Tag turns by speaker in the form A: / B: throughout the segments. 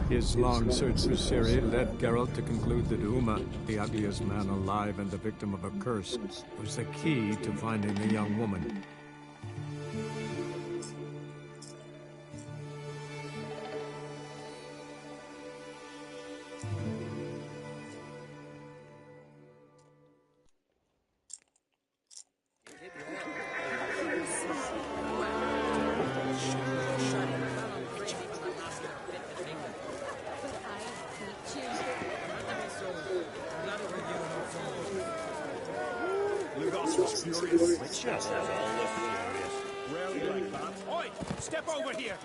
A: His long search through Syria led Geralt to conclude that Uma, the ugliest man alive and the victim of a curse, was the key to finding the young woman.
B: Step over here!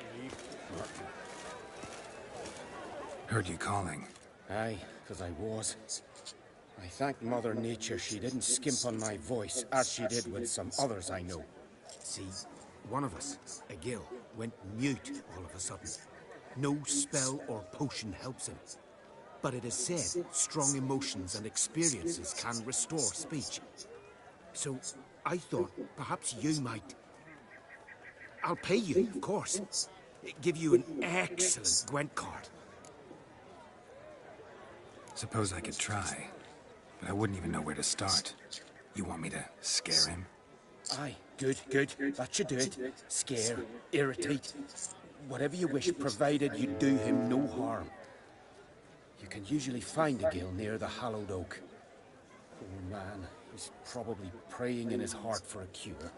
C: Heard you calling.
D: Aye, 'cause I was. I thank Mother Nature she didn't skimp on my voice, as she did with some others I know. See, one of us, a gill, went mute all of a sudden. No spell or potion helps him. But it is said strong emotions and experiences can restore speech. So, I thought perhaps you might... I'll pay you, of course. Give you an excellent Gwent card.
C: Suppose I could try, but I wouldn't even know where to start. You want me to scare him?
D: Aye, good. That should do it. Scare, irritate, whatever you wish, provided you do him no harm. You can usually find a gill near the hallowed oak. Poor man, he's probably praying in his heart for a cure.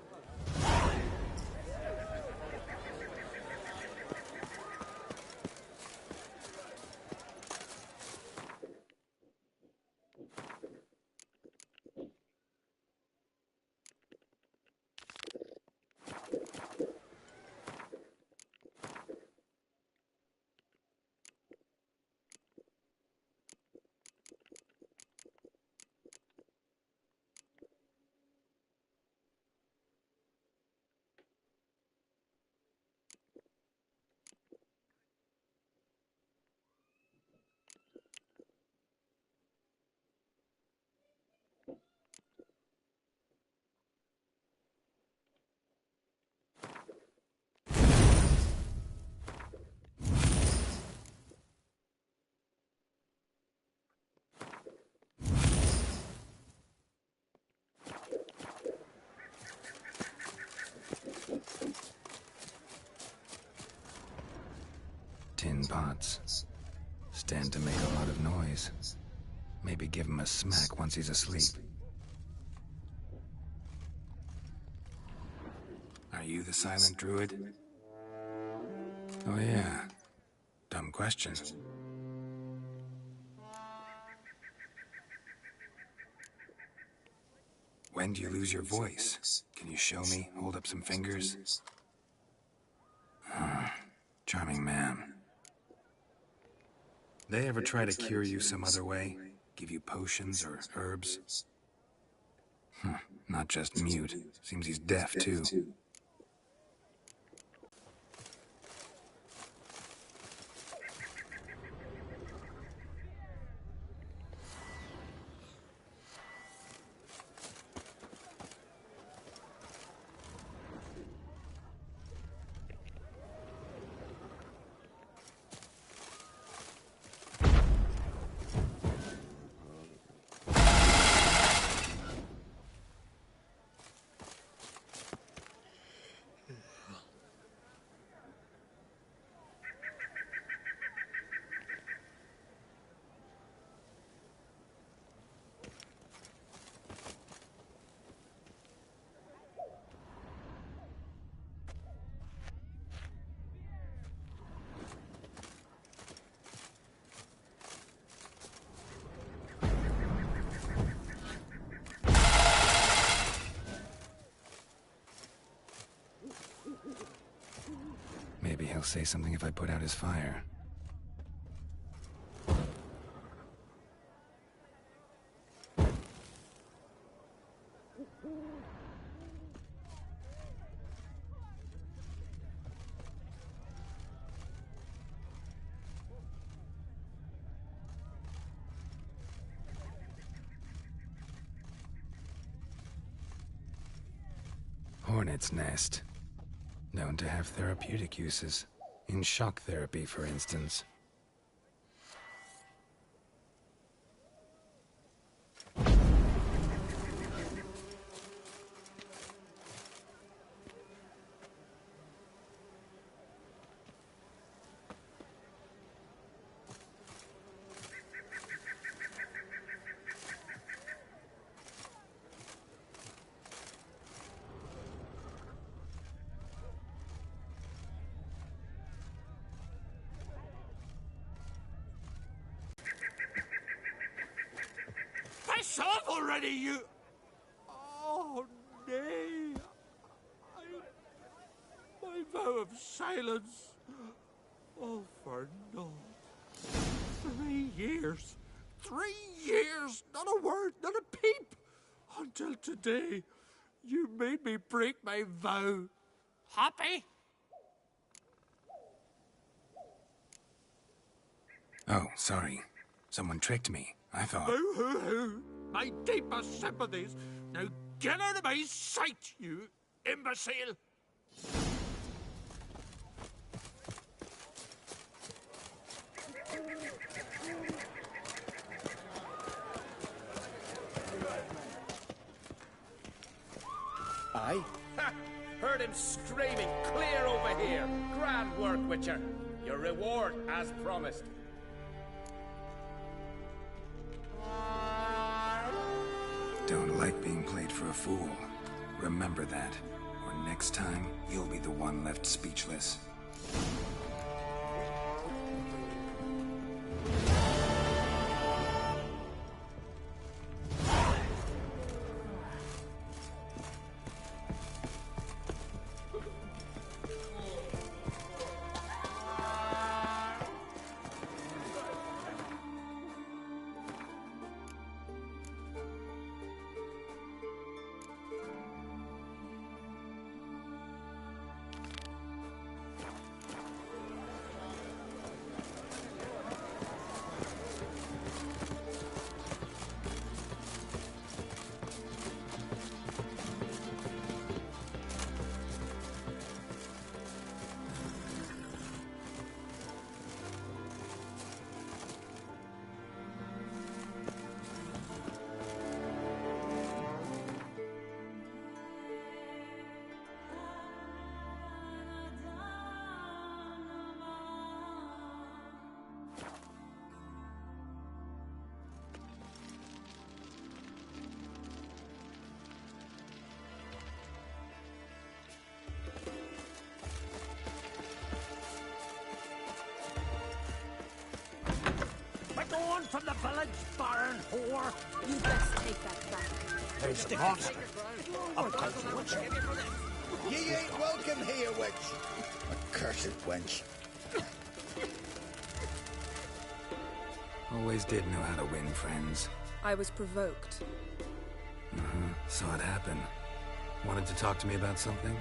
C: 10 pots. Stand to make a lot of noise. Maybe give him a smack once he's asleep. Are you the silent druid? Oh yeah. Dumb question. When do you lose your voice? Can you show me? Hold up some fingers? Charming man. They ever try to cure you some other way? Give you potions or herbs? Not just mute. Seems he's deaf too. Maybe he'll say something if I put out his fire. Hornet's nest. Known to have therapeutic uses. In shock therapy, for instance.
B: already, you... Oh, nay. My vow of silence. Oh, for naught. 3 years. 3 years! Not a word, not a peep! Until today, you made me break my vow. Happy?
C: Oh, sorry. Someone tricked me. I thought...
B: Boo-hoo-hoo! My deepest sympathies. Now get out of my sight, you imbecile!
D: Aye? Ha! Heard him screaming clear over here. Grand work, Witcher. Your reward, as promised.
C: Don't like being played for a fool. Remember that. Or next time, you'll be the one left speechless.
B: Begone from the village, barren whore!
E: You best take that back.
B: There's the monster. Up comes the witch.
F: Ye ain't welcome here, witch. Accursed wench.
C: Always did know how to win friends.
E: I was provoked.
C: Saw it happen. Wanted to talk to me about something?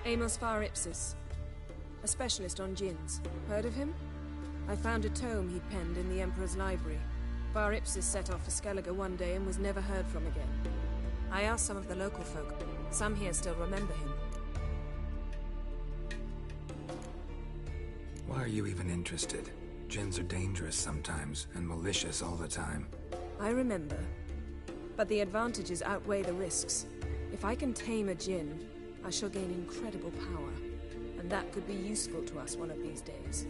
E: Amos Var Ipsis, a specialist on djinns. Heard of him? I found a tome he'd penned in the Emperor's library. Var Ipsis set off for Skellige one day and was never heard from again. I asked some of the local folk. Some here still remember him.
C: Why are you even interested? Djinns are dangerous sometimes, and malicious all the time.
E: I remember. But the advantages outweigh the risks. If I can tame a djinn, I shall gain incredible power. And that could be useful to us one of these days.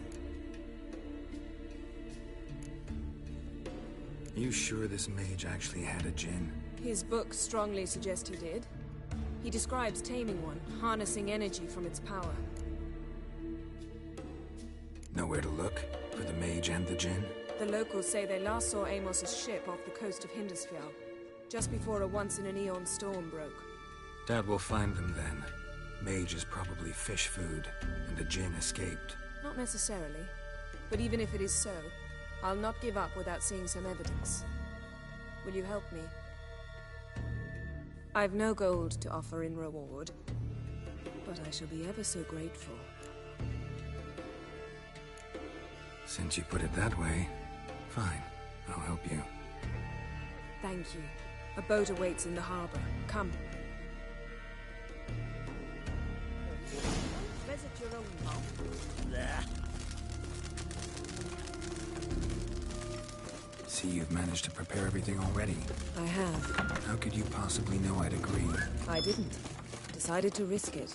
C: You sure this mage actually had a djinn?
E: His books strongly suggest he did. He describes taming one, harnessing energy from its power.
C: Nowhere to look? For the mage and the djinn?
E: The locals say they last saw Amos's ship off the coast of Hindersfjall, just before a once-in-an-eon storm broke.
C: Doubt we'll find them then. Mage is probably fish food, and the djinn escaped.
E: Not necessarily. But even if it is so, I'll not give up without seeing some evidence. Will you help me? I've no gold to offer in reward, but I shall be ever so grateful.
C: Since you put it that way, fine. I'll help you.
E: Thank you. A boat awaits in the harbor. Come.
F: Visit your own mom. There.
C: See, you've managed to prepare everything already.
E: I have.
C: How could you possibly know I'd agree?
E: I didn't. Decided to risk it.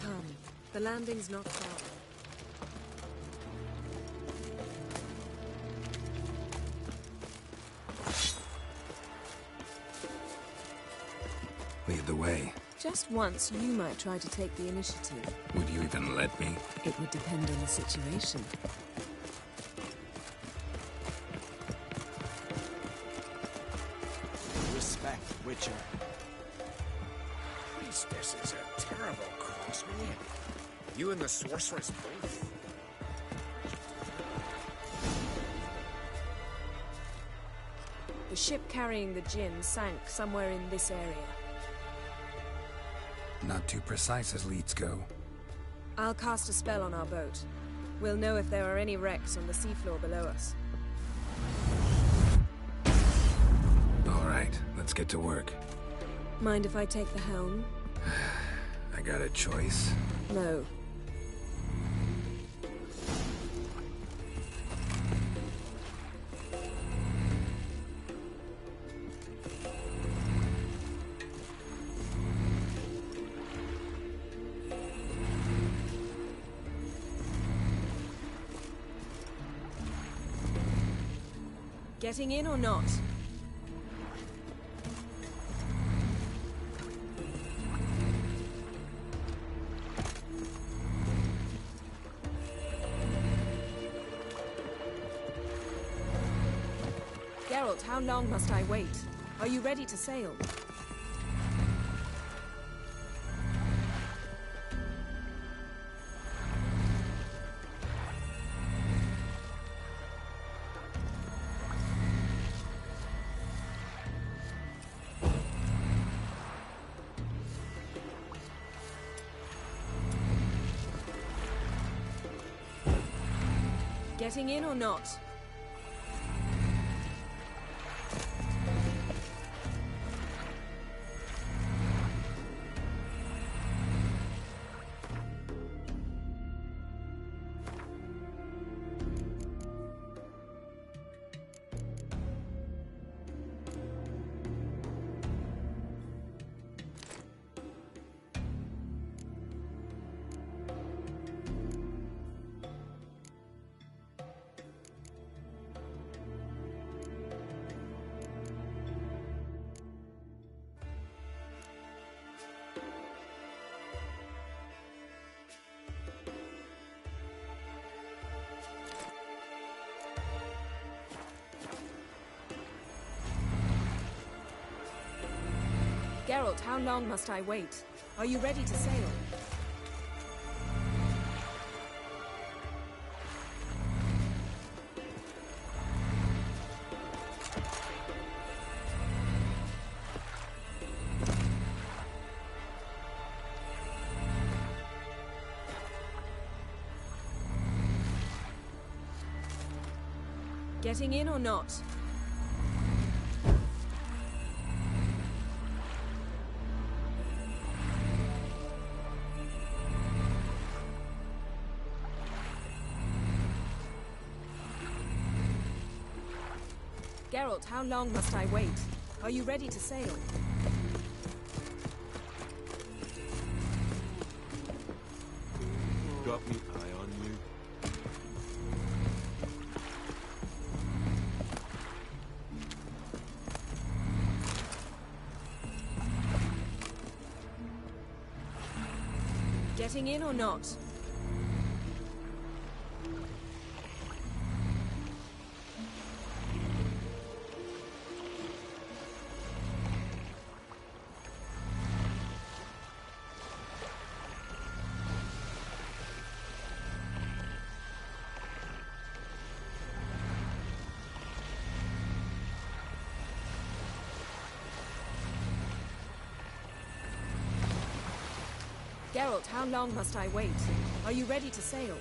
E: Come. The landing's not far.
C: Lead the way.
E: Just once, you might try to take the initiative.
C: Would you even let me?
E: It would depend on the situation.
D: Nigel. Priestesses are terrible crossmen. You and the sorceress both.
E: The ship carrying the Jinn sank somewhere in this area.
C: Not too precise as leads go.
E: I'll cast a spell on our boat. We'll know if there are any wrecks on the seafloor below us.
C: All right, let's get to work.
E: Mind if I take the helm?
C: I got a choice.
E: No. Getting in or not? Geralt, how long must I wait? Are you ready to sail? Getting in or not? Geralt, how long must I wait? Are you ready to sail? Getting in or not? Geralt, how long must I wait? Are you ready to sail?
B: Got me eye on you.
E: Getting in or not? Geralt, how long must I wait? Are you ready to sail?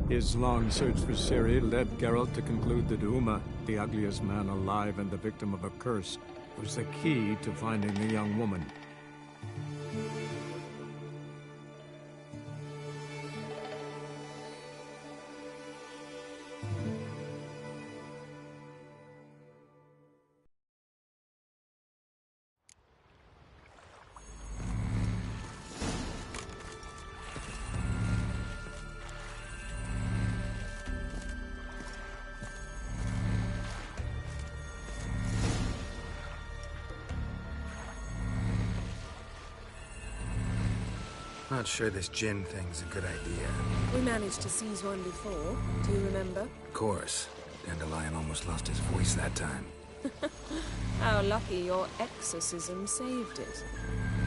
A: His long search for Ciri led Geralt to conclude that Uma, the ugliest man alive and the victim of a curse, was the key to finding the young woman.
C: Not sure this Jinn thing's a good idea.
E: We managed to seize one before. Do you remember?
C: Of course. Dandelion almost lost his voice that time.
E: How lucky your exorcism saved it.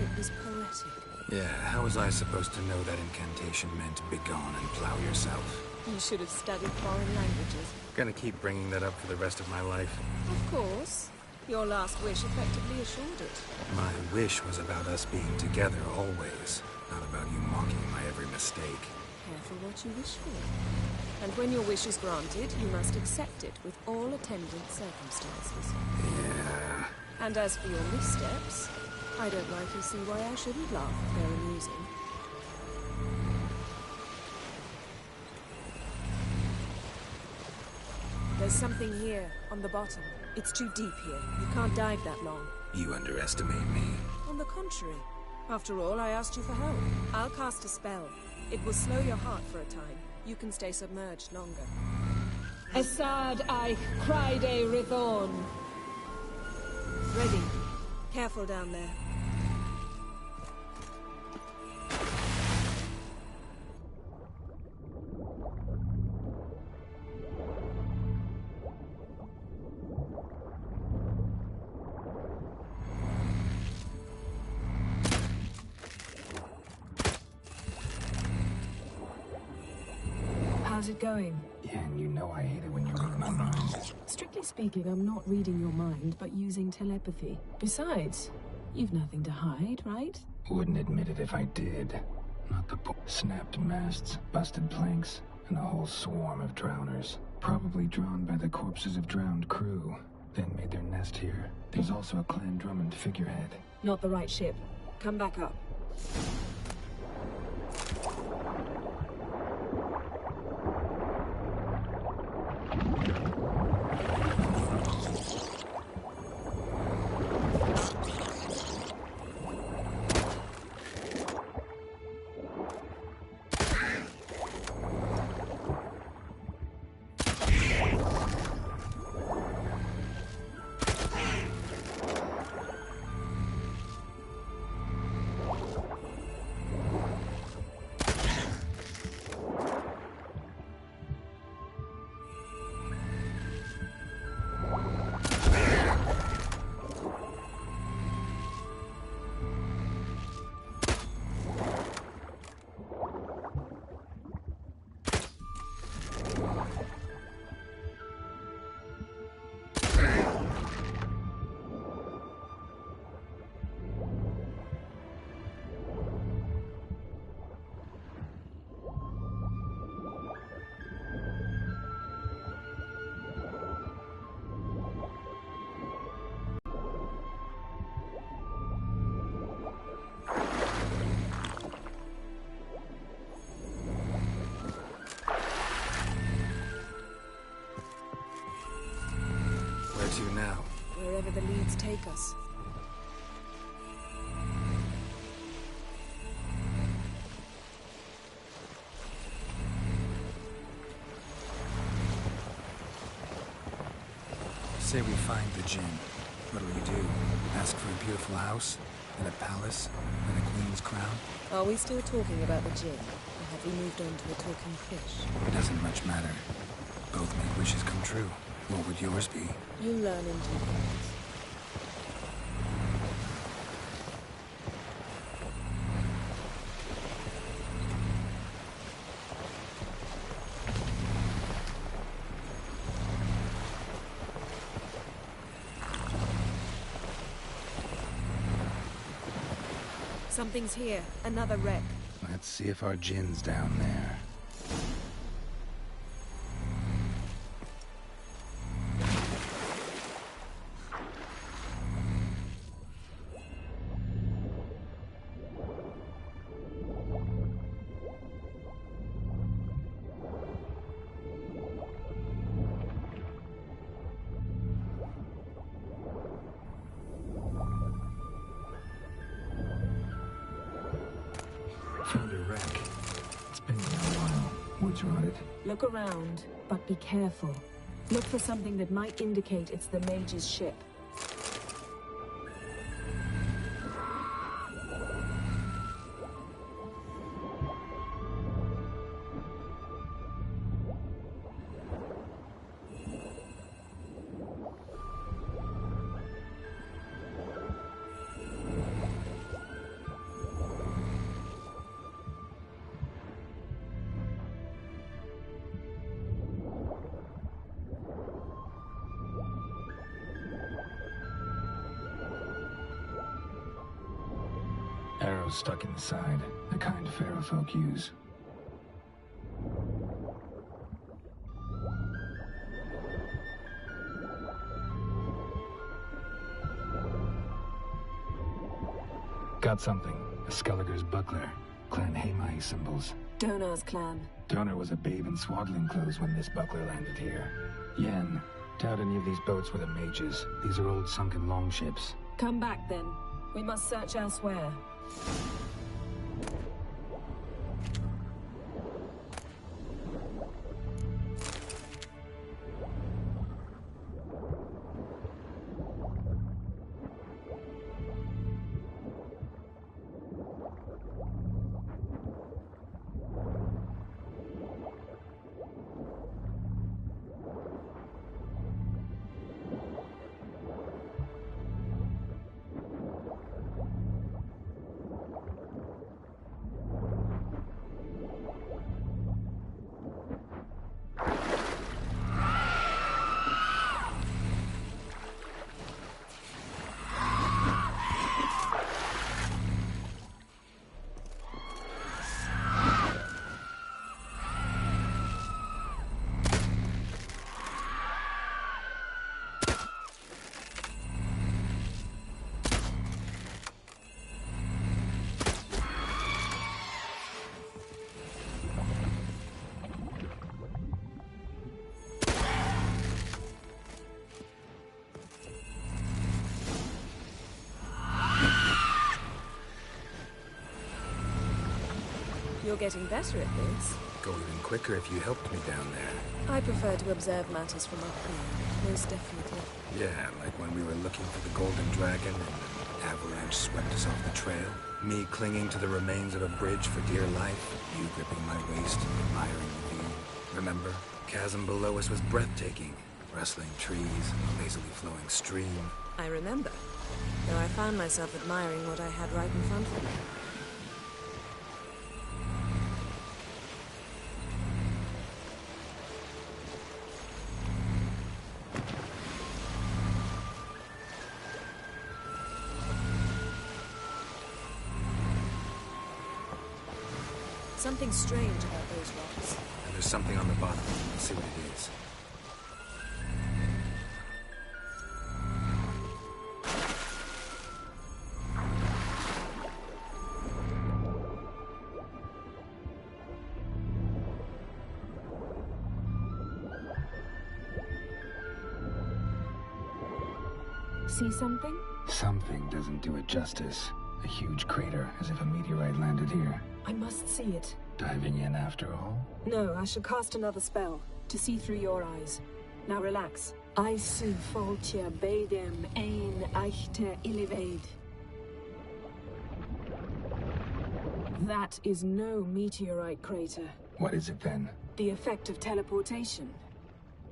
E: It was poetic.
C: Yeah, how was I supposed to know that incantation meant begone and plow yourself?
E: You should have studied foreign languages.
C: Gonna keep bringing that up for the rest of my life.
E: Of course. Your last wish effectively assured it.
C: My wish was about us being together always, not about you mocking my every mistake.
E: Careful what you wish for. And when your wish is granted, you must accept it with all attendant circumstances.
C: Yeah.
E: And as for your missteps, I don't rightly see why I shouldn't laugh if they're amusing. There's something here, on the bottom. It's too deep here. You can't dive that long.
C: You underestimate me.
E: On the contrary. After all, I asked you for help. I'll cast a spell. It will slow your heart for a time. You can stay submerged longer.
G: Assad Eich Criede Rithorn.
E: Ready. Careful down there.
G: How's it going?
C: Yeah, and you know I hate it when you read my mind.
G: Strictly speaking, I'm not reading your mind, but using telepathy. Besides, you've nothing to hide, right?
C: Wouldn't admit it if I did. Not the snapped masts, busted planks, and a whole swarm of drowners. Probably drawn by the corpses of drowned crew. Then made their nest here. There's also a Clan Drummond figurehead.
G: Not the right ship.
E: Come back up.
C: To now?
E: Wherever the leads take us.
C: Say we find the Jinn. What do we do? Ask for a beautiful house? And a palace? And a queen's crown?
E: Are we still talking about the Jinn? Or have we moved on to a talking fish?
C: It doesn't much matter. Both make wishes come true. What would yours be?
E: You learn in due course. Something's here. Another wreck.
C: Let's see if our Jinn's down there. Found a wreck. It's been there a while. Wood's rotted.
G: Look around, but be careful. Look for something that might indicate it's the mage's ship.
C: arrows stuck in the side, the kind Pharaoh folk use. Got something. A Skelliger's buckler. Clan Hamai symbols.
E: Donar's clan.
C: Donar was a babe in swaddling clothes when this buckler landed here. Yen. Doubt any of these boats were the mages. These are old sunken longships.
E: Come back then. We must search elsewhere. You're getting better at this.
H: Go even quicker if you helped me down there.
E: I prefer to observe matters from up here, most definitely.
H: Yeah, like when we were looking for the Golden Dragon and an avalanche swept us off the trail. Me clinging to the remains of a bridge for dear life. You gripping my waist, admiring the view. Remember? Chasm below us was breathtaking. Rustling trees, a lazily flowing stream.
E: I remember, though I found myself admiring what I had right in front of me. Something strange about those rocks.
H: And there's something on the bottom. Let's see what it is.
G: See something?
C: Something doesn't do it justice. A huge crater, as if a meteorite landed here.
G: I must see it.
C: Diving in after all?
G: No, I shall cast another spell to see through your eyes. Now relax. Isu foltja beidem ein eichte ilivaid. That is no meteorite crater.
C: What is it then?
G: The effect of teleportation.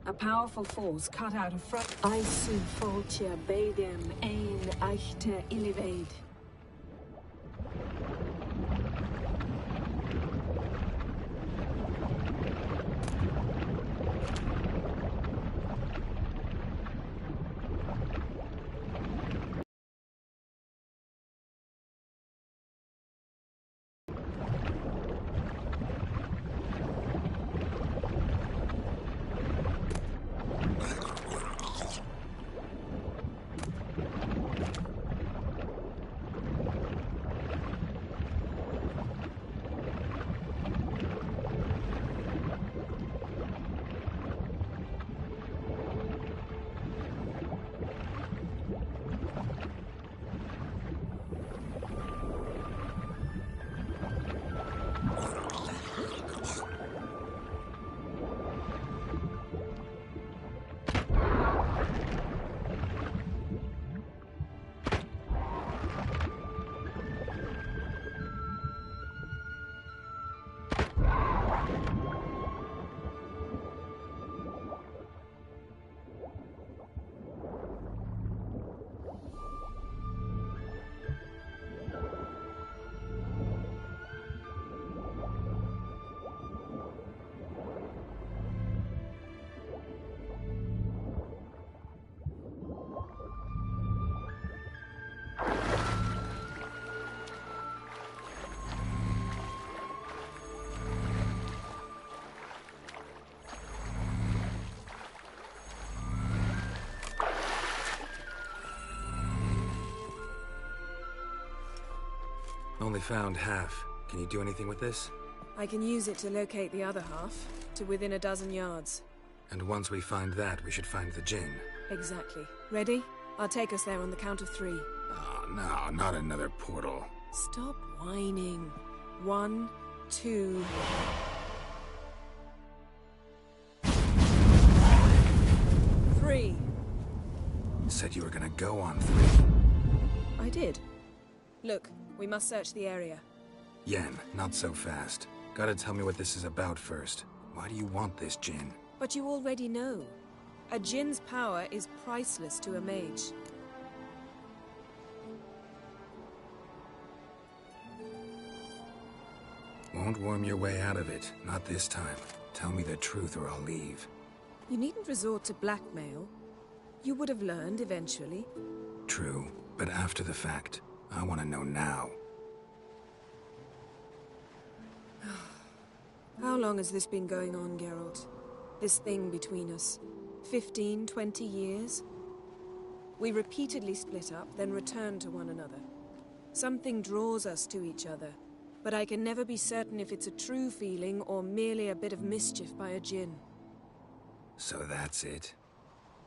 G: A powerful force cut out of front. Isu foltja beidem ein eichte ilivaid.
H: only found half. Can you do anything with this?
E: I can use it to locate the other half, to within a dozen yards.
H: And once we find that, we should find the Jinn.
E: Exactly. Ready? I'll take us there on the count of 3.
H: Oh, no, not another portal.
E: Stop whining. 1, 2... Three.
H: You said you were gonna go on 3.
E: I did. Look, we must search the area.
H: Yen, not so fast. Gotta tell me what this is about first. Why do you want this Jinn?
E: But you already know. A Jinn's power is priceless to a mage.
H: Won't worm your way out of it. Not this time. Tell me the truth or I'll leave.
E: You needn't resort to blackmail. You would have learned eventually.
H: True, but after the fact. I want to know now.
E: How long has this been going on, Geralt? This thing between us? 15, 20 years? We repeatedly split up, then returned to one another. Something draws us to each other, but I can never be certain if it's a true feeling or merely a bit of mischief by a Jinn.
H: So that's it?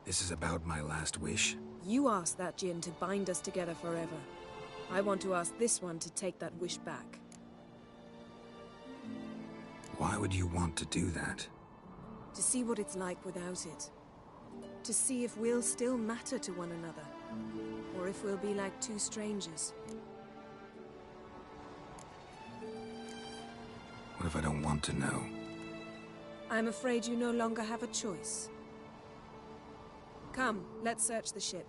H: This is about my last wish?
E: You asked that Jinn to bind us together forever. I want to ask this one to take that wish back.
H: Why would you want to do that?
E: To see what it's like without it. To see if we'll still matter to one another. Or if we'll be like two strangers.
H: What if I don't want to know?
E: I'm afraid you no longer have a choice. Come, let's search the ship.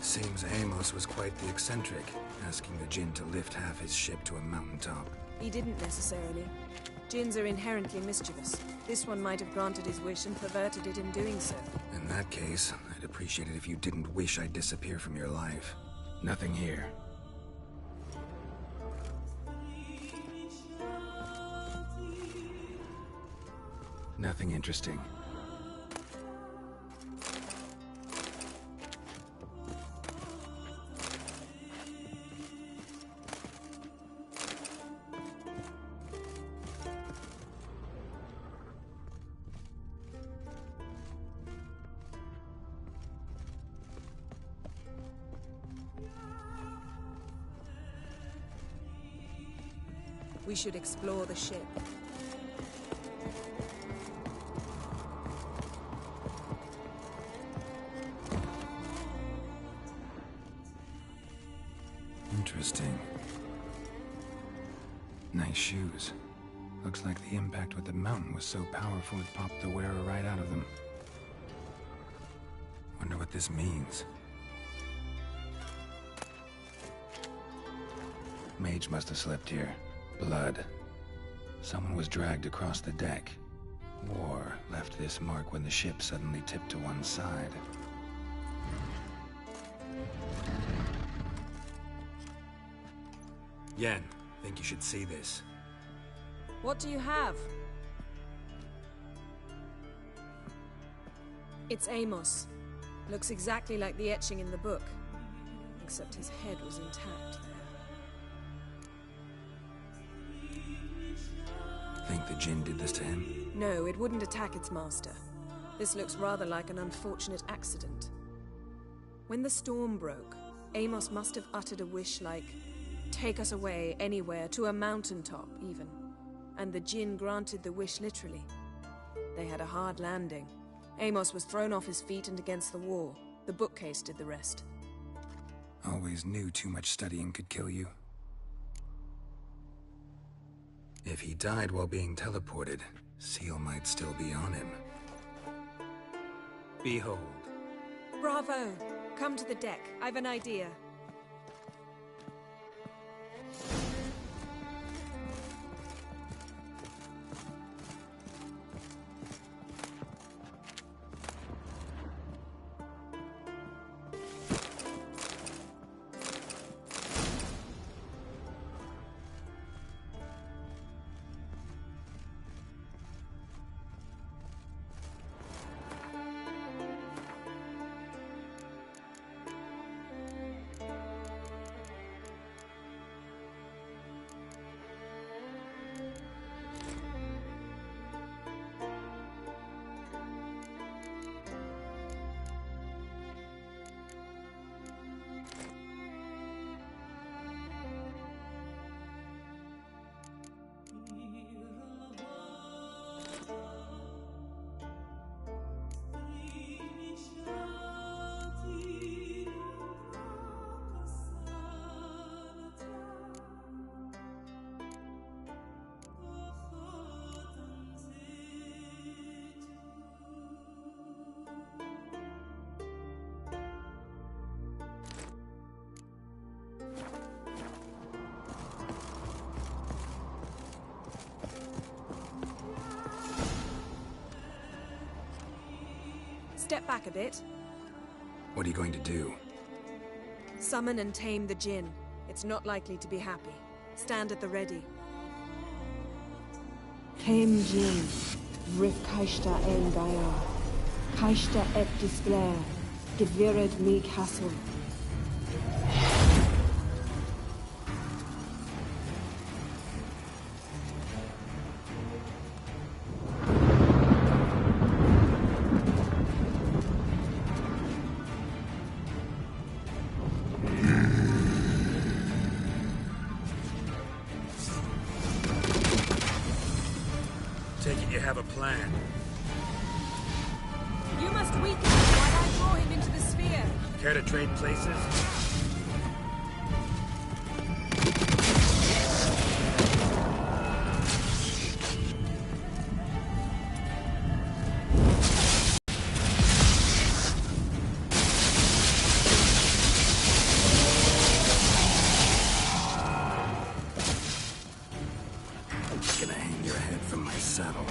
H: Seems Amos was quite the eccentric, asking the Jinn to lift half his ship to a mountaintop.
E: He didn't necessarily. Jinns are inherently mischievous. This one might have granted his wish and perverted it in doing so.
H: In that case, I'd appreciate it if you didn't wish I'd disappear from your life. Nothing here. Nothing interesting.
E: We should explore the ship.
H: Interesting. Nice shoes. Looks like the impact with the mountain was so powerful it popped the wearer right out of them. Wonder what this means. Mage must have slept here. Blood. Someone was dragged across the deck. War left this mark when the ship suddenly tipped to one side. Yen, think you should see this.
E: What do you have? It's Amos. Looks exactly like the etching in the book. Except his head was intact there.
H: Think the Jinn did this to him?
E: No, it wouldn't attack its master. This looks rather like an unfortunate accident. When the storm broke, Amos must have uttered a wish like, "Take us away, anywhere, to a mountaintop, even." And the Jinn granted the wish literally. They had a hard landing. Amos was thrown off his feet and against the wall. The bookcase did the rest.
H: Always knew too much studying could kill you. If he died while being teleported, Seal might still be on him. Behold.
E: Bravo! Come to the deck. I've an idea. Step back a bit.
H: What are you going to do?
E: Summon and tame the Jinn. It's not likely to be happy. Stand at the ready.
G: Tame Jinn. Rif Kaishta en Gaia. Kaishta et Displair. Gevired me castle.
H: Take it you have a plan.
E: You must weaken him while I draw him into the sphere.
H: Care to trade places? Gonna hang your head from my saddle.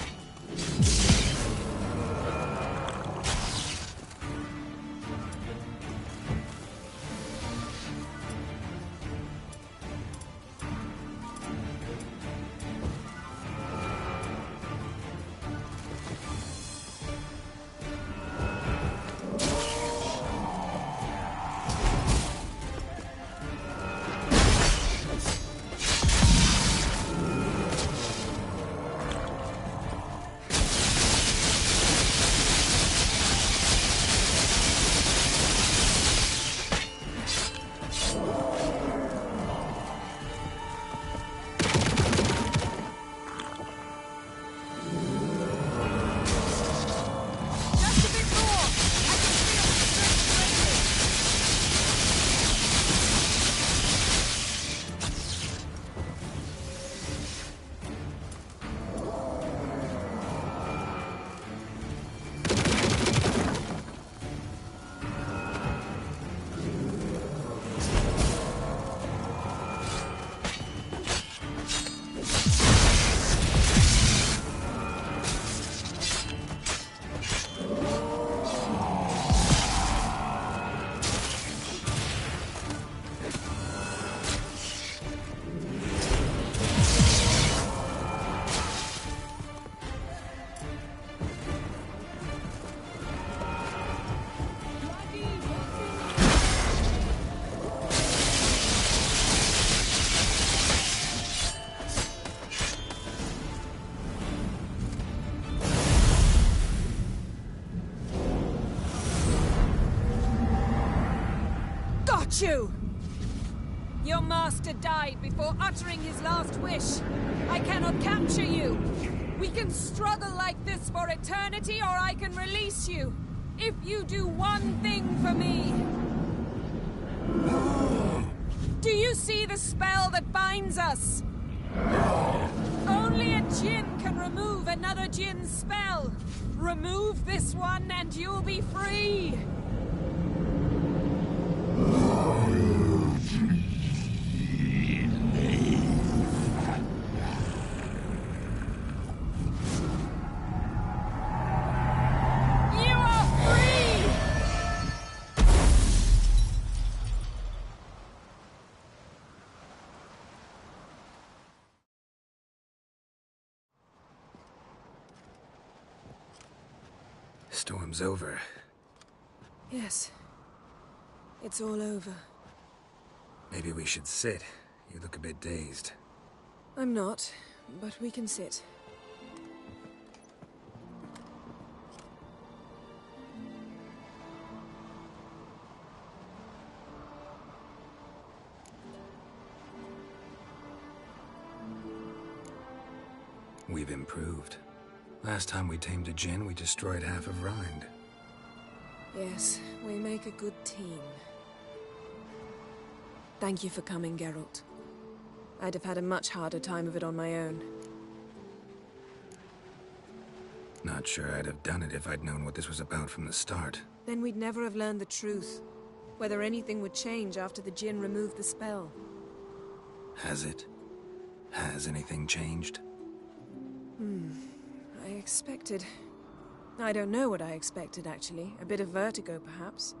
E: Just a bit more! I can feel the strength training. Got you! Your master died before uttering his last wish. I cannot capture you. We can struggle like this for eternity, or I can release you. If you do one thing for me. Do you see the spell that binds us? Only a Jinn can remove another Jinn's spell. Remove this one and you'll be free. You are free!
H: Storm's over.
E: Yes. It's all over.
H: Maybe we should sit. You look a bit dazed.
E: I'm not, but we can sit.
H: We've improved. Last time we tamed a Jinn, we destroyed half of Rind.
E: Yes, we make a good team. Thank you for coming, Geralt. I'd have had a much harder time of it on my own.
H: Not sure I'd have done it if I'd known what this was about from the start.
E: Then we'd never have learned the truth. Whether anything would change after the Jinn removed the spell.
H: Has it? Has anything changed?
E: I expected I don't know what I expected, actually. A bit of vertigo, perhaps.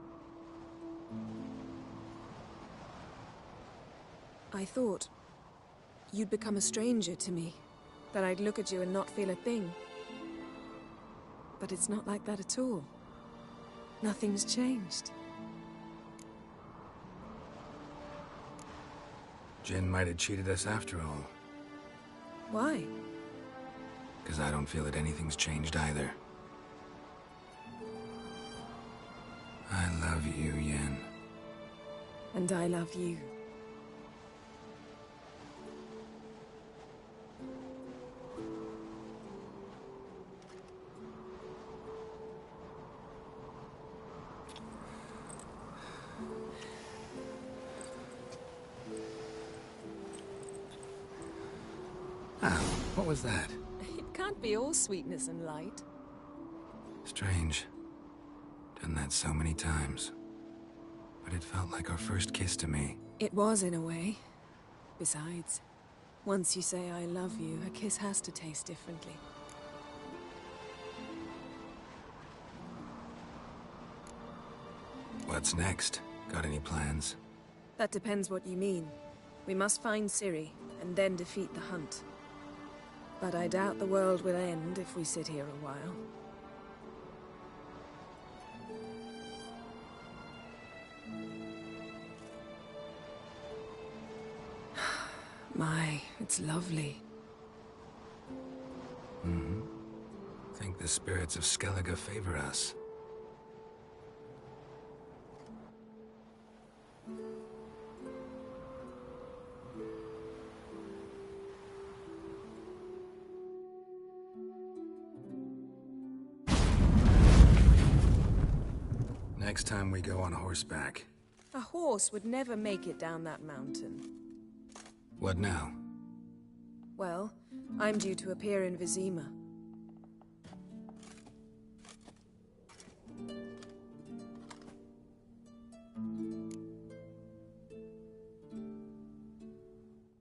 E: I thought you'd become a stranger to me, that I'd look at you and not feel a thing. But it's not like that at all. Nothing's changed.
H: Jin might have cheated us after all.
E: Why?
H: Because I don't feel that anything's changed either. I love you, Yen.
E: And I love you.
H: Ah, what was that?
E: It can't be all sweetness and light.
H: Strange. Done that so many times. But it felt like our first kiss to me.
E: It was, in a way. Besides, once you say I love you, a kiss has to taste differently.
H: What's next? Got any plans?
E: That depends what you mean. We must find Ciri, and then defeat the hunt. But I doubt the world will end if we sit here a while. My, it's lovely.
H: Mm-hmm. Think the spirits of Skellige favor us. Next time we go on horseback.
E: A horse would never make it down that mountain.
H: What now?
E: Well, I'm due to appear in Vizima.